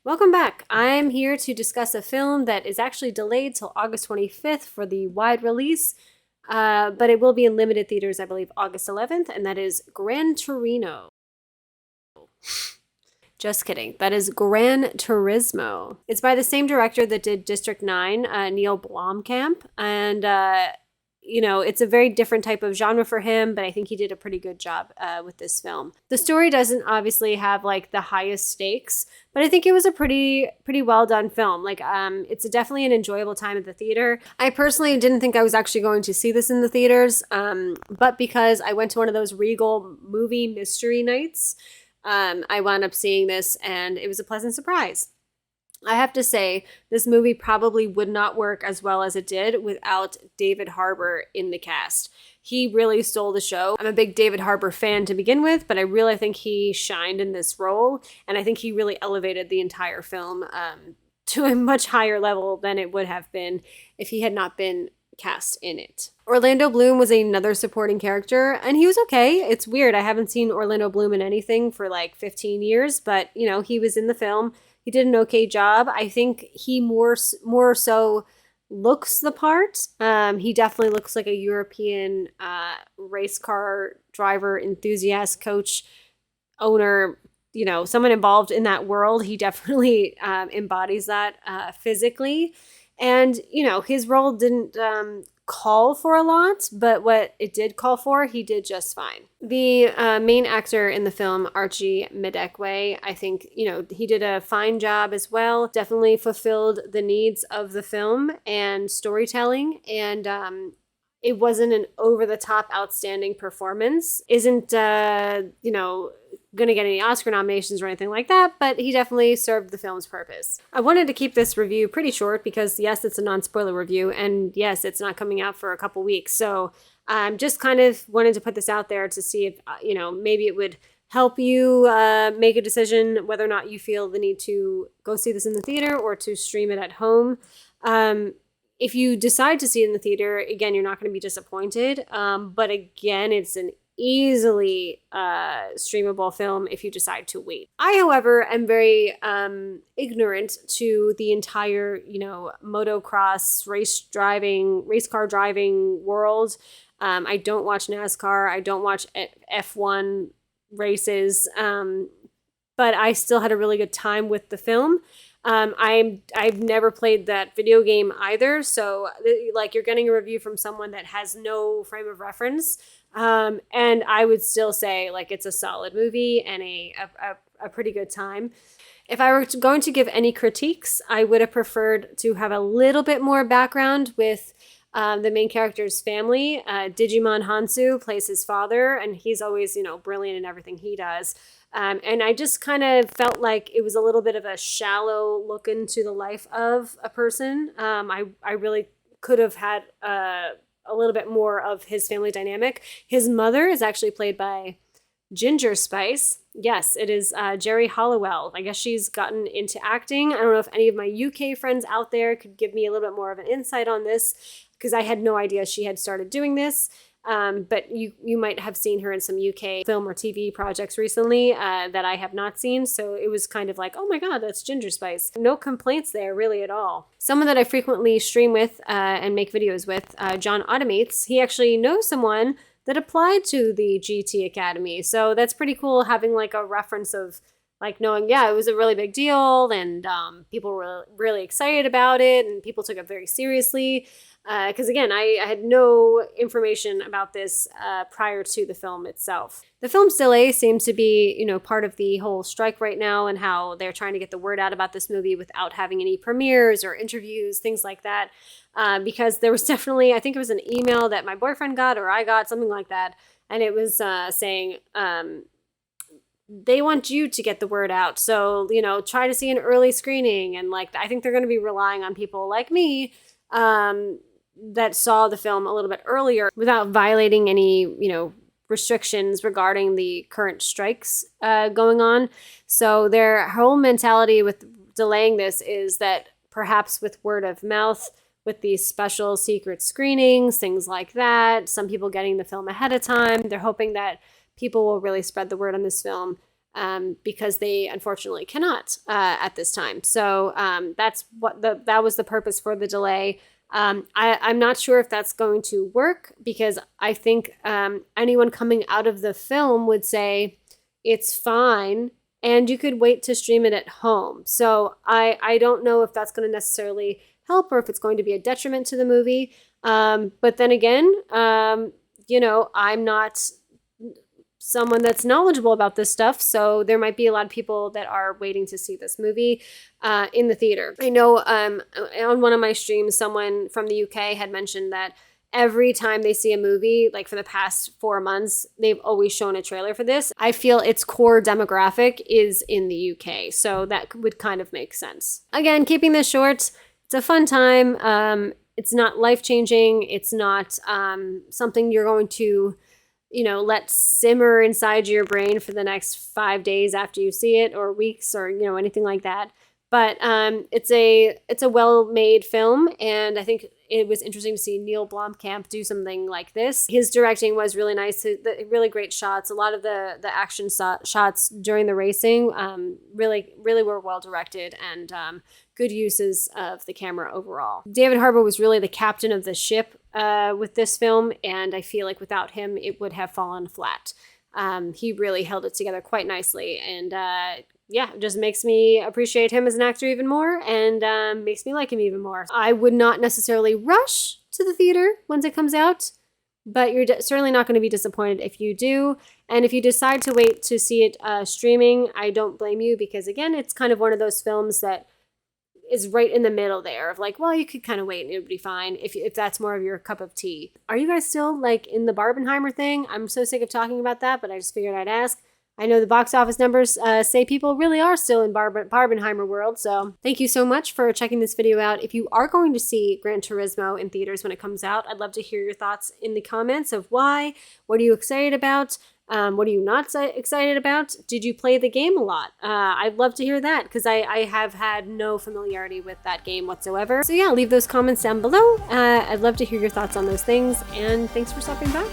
Welcome back. I'm here to discuss a film that is actually delayed till August 25th for the wide release, but it will be in limited theaters, I believe, August 11th, and that is Gran Torino. Just kidding. That is Gran Turismo. It's by the same director that did District 9, Neil Blomkamp, and it's a very different type of genre for him, but I think he did a pretty good job with this film. The story doesn't obviously have like the highest stakes, but I think it was a pretty well done film. It's definitely an enjoyable time at the theater. I personally didn't think I was actually going to see this in the theaters, but because I went to one of those Regal movie mystery nights, I wound up seeing this, and it was a pleasant surprise. I have to say, this movie probably would not work as well as it did without David Harbour in the cast. He really stole the show. I'm a big David Harbour fan to begin with, but I really think he shined in this role, and I think he really elevated the entire film to a much higher level than it would have been if he had not been cast in it. Orlando Bloom was another supporting character, and he was okay. It's weird. I haven't seen Orlando Bloom in anything for like 15 years, but, he was in the film. He did an okay job. I think he more so looks the part. He definitely looks like a European race car driver, enthusiast, coach, owner, someone involved in that world. He definitely embodies that physically. And, his role didn't call for a lot, but what it did call for, he did just fine. The main actor in the film, Archie Medekwe, I think, he did a fine job as well. Definitely fulfilled the needs of the film and storytelling, and it wasn't an over-the-top outstanding performance. Isn't, going to get any Oscar nominations or anything like that, but he definitely served the film's purpose. I wanted to keep this review pretty short because, yes, it's a non-spoiler review, and yes, it's not coming out for a couple weeks. So I'm just kind of wanted to put this out there to see if, maybe it would help you make a decision whether or not you feel the need to go see this in the theater or to stream it at home. If you decide to see it in the theater, again, you're not going to be disappointed. But again, it's an easily streamable film if you decide to wait. I, however, am very ignorant to the entire, motocross race car driving world. I don't watch NASCAR. I don't watch F1 races. But I still had a really good time with the film. I've never played that video game either, so you're getting a review from someone that has no frame of reference. And I would still say it's a solid movie and a pretty good time. If I were going to give any critiques, I would have preferred to have a little bit more background with the main character's family. Digimon Hansu plays his father, and he's always, brilliant in everything he does. And I just kind of felt like it was a little bit of a shallow look into the life of a person. I really could have had a little bit more of his family dynamic. His mother is actually played by Ginger Spice. Yes, it is Jerry Halliwell. I guess she's gotten into acting. I don't know if any of my UK friends out there could give me a little bit more of an insight on this, because I had no idea she had started doing this. But you might have seen her in some UK film or TV projects recently that I have not seen. So it was kind of like, oh my God, that's Ginger Spice. No complaints there really at all. Someone that I frequently stream with and make videos with, John Automates, he actually knows someone that applied to the GT Academy. So that's pretty cool having a reference of knowing, yeah, it was a really big deal and people were really excited about it and people took it very seriously. Because again, I had no information about this prior to the film itself. The film's delay seems to be, part of the whole strike right now and how they're trying to get the word out about this movie without having any premieres or interviews, things like that. Because there was definitely, I think it was an email that my boyfriend got or I got, something like that. And it was saying, they want you to get the word out. So, try to see an early screening. And I think they're going to be relying on people like me that saw the film a little bit earlier without violating any, restrictions regarding the current strikes going on. So their whole mentality with delaying this is that perhaps with word of mouth, with these special secret screenings, things like that, some people getting the film ahead of time, they're hoping that people will really spread the word on this film because they unfortunately cannot at this time. So that was the purpose for the delay. I'm not sure if that's going to work, because I think anyone coming out of the film would say it's fine and you could wait to stream it at home. So I don't know if that's going to necessarily help or if it's going to be a detriment to the movie. But then again, I'm not someone that's knowledgeable about this stuff, so there might be a lot of people that are waiting to see this movie in the theater. I know on one of my streams, someone from the UK had mentioned that every time they see a movie, like for the past 4 months, they've always shown a trailer for this. I feel its core demographic is in the UK, so that would kind of make sense. Again, keeping this short, it's a fun time. It's not life-changing. It's not something you're going to let simmer inside your brain for the next 5 days after you see it, or weeks, or anything like that. But it's a well-made film, and I think it was interesting to see Neil Blomkamp do something like this. His directing was really nice, really great shots. A lot of the action shots during the racing really were well directed, and good uses of the camera overall. David Harbour was really the captain of the ship with this film, and I feel like without him, it would have fallen flat. He really held it together quite nicely, and it just makes me appreciate him as an actor even more, and makes me like him even more. I would not necessarily rush to the theater once it comes out, but you're certainly not going to be disappointed if you do. And if you decide to wait to see it streaming, I don't blame you, because again, it's kind of one of those films that is right in the middle there of like, well, you could kind of wait and it would be fine if that's more of your cup of tea. Are you guys still like in the Barbenheimer thing? I'm so sick of talking about that, but I just figured I'd ask. I know the box office numbers say people really are still in Barbenheimer world, so thank you so much for checking this video out. If you are going to see Gran Turismo in theaters when it comes out, I'd love to hear your thoughts in the comments of why. What are you excited about? What are you not excited about? Did you play the game a lot? I'd love to hear that, because I have had no familiarity with that game whatsoever. So yeah, leave those comments down below. I'd love to hear your thoughts on those things, and thanks for stopping by.